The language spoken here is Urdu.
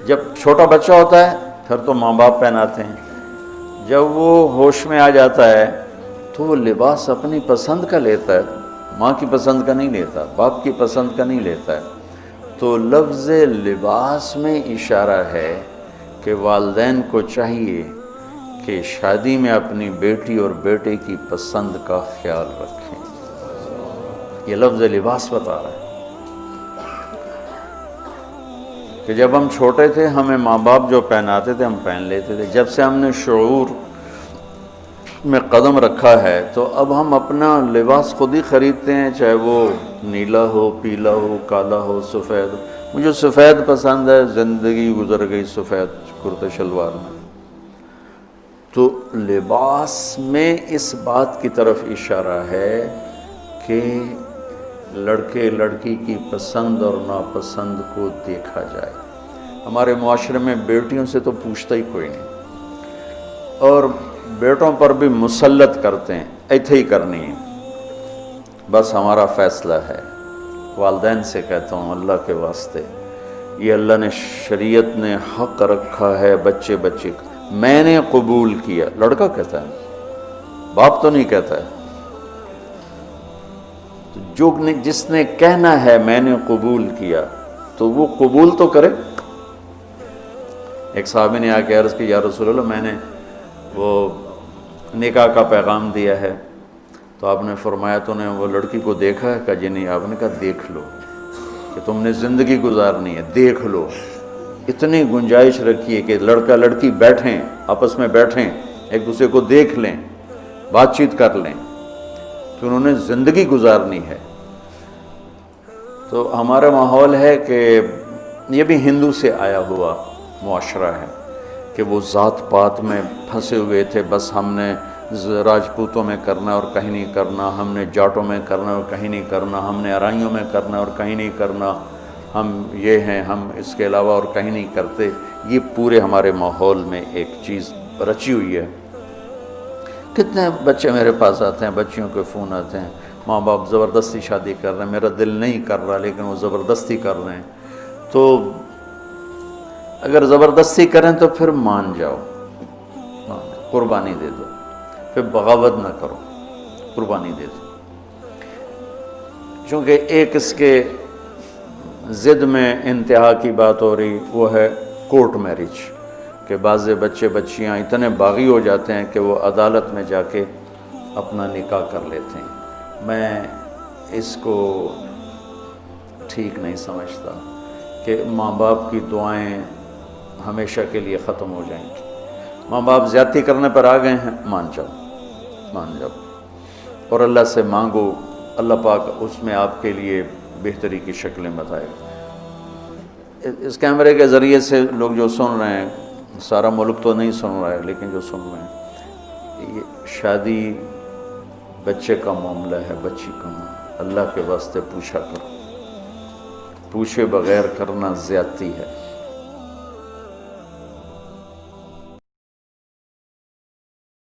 جب چھوٹا بچہ ہوتا ہے پھر تو ماں باپ پہناتے ہیں، جب وہ ہوش میں آ جاتا ہے تو وہ لباس اپنی پسند کا لیتا ہے، ماں کی پسند کا نہیں لیتا، باپ کی پسند کا نہیں لیتا ہے۔ تو لفظ لباس میں اشارہ ہے کہ والدین کو چاہیے کہ شادی میں اپنی بیٹی اور بیٹے کی پسند کا خیال رکھیں۔ یہ لفظ لباس بتا رہا ہے کہ جب ہم چھوٹے تھے ہمیں ماں باپ جو پہناتے تھے ہم پہن لیتے تھے، جب سے ہم نے شعور میں قدم رکھا ہے تو اب ہم اپنا لباس خود ہی خریدتے ہیں، چاہے وہ نیلا ہو، پیلا ہو، کالا ہو، سفید ہو۔ مجھے سفید پسند ہے، زندگی گزر گئی سفید کرتے شلوار میں۔ تو لباس میں اس بات کی طرف اشارہ ہے کہ لڑکے لڑکی کی پسند اور ناپسند کو دیکھا جائے۔ ہمارے معاشرے میں بیٹیوں سے تو پوچھتا ہی کوئی نہیں، اور بیٹوں پر بھی مسلط کرتے ہیں، ایتھے ہی کرنی ہے، بس ہمارا فیصلہ ہے۔ والدین سے کہتا ہوں اللہ کے واسطے، یہ اللہ نے شریعت نے حق رکھا ہے بچے بچے کا، میں نے قبول کیا، لڑکا کہتا ہے، باپ تو نہیں کہتا ہے۔ جو جس نے کہنا ہے میں نے قبول کیا تو وہ قبول تو کرے۔ ایک صحابی نے آ کے عرض کی، یا رسول اللہ میں نے وہ نکاح کا پیغام دیا ہے، تو آپ نے فرمایا تو نے وہ لڑکی کو دیکھا ہے؟ کہا جی نہیں۔ آپ نے کہا دیکھ لو، کہ تم نے زندگی گزارنی ہے، دیکھ لو۔ اتنی گنجائش رکھی ہے کہ لڑکا لڑکی بیٹھیں، آپس میں بیٹھیں، ایک دوسرے کو دیکھ لیں، بات چیت کر لیں، تو انہوں نے زندگی گزارنی ہے۔ تو ہمارا ماحول ہے کہ یہ بھی ہندو سے آیا ہوا معاشرہ ہے کہ وہ ذات پات میں پھنسے ہوئے تھے، بس ہم نے راجپوتوں میں کرنا اور کہیں نہیں کرنا، ہم نے جاٹوں میں کرنا اور کہیں نہیں کرنا، ہم نے ارائیوں میں کرنا اور کہیں نہیں کرنا، ہم یہ ہیں، ہم اس کے علاوہ اور کہیں نہیں کرتے۔ یہ پورے ہمارے ماحول میں ایک چیز رچی ہوئی ہے۔ کتنے بچے میرے پاس آتے ہیں، بچیوں کے فون آتے ہیں، ماں باپ زبردستی شادی کر رہے ہیں، میرا دل نہیں کر رہا لیکن وہ زبردستی کر رہے ہیں۔ تو اگر زبردستی کریں تو پھر مان جاؤ، قربانی دے دو، پھر بغاوت نہ کرو، قربانی دے دو۔ چونکہ ایک اس کے ضد میں انتہا کی بات ہو رہی، وہ ہے کورٹ میرج، کہ بعض بچے بچیاں اتنے باغی ہو جاتے ہیں کہ وہ عدالت میں جا کے اپنا نکاح کر لیتے ہیں۔ میں اس کو ٹھیک نہیں سمجھتا کہ ماں باپ کی دعائیں ہمیشہ کے لیے ختم ہو جائیں گی۔ ماں باپ زیادتی کرنے پر آ گئے ہیں، مان جاؤ، مان جاؤ، اور اللہ سے مانگو، اللہ پاک اس میں آپ کے لیے بہتری کی شکلیں بتائے گا۔ اس کیمرے کے ذریعے سے لوگ جو سن رہے ہیں، سارا ملک تو نہیں سن رہا ہے لیکن جو سن رہے ہیں، یہ شادی بچے کا معاملہ ہے، بچی کا معاملہ۔ اللہ کے واسطے پوچھا کرو، پوچھے بغیر کرنا زیادتی ہے۔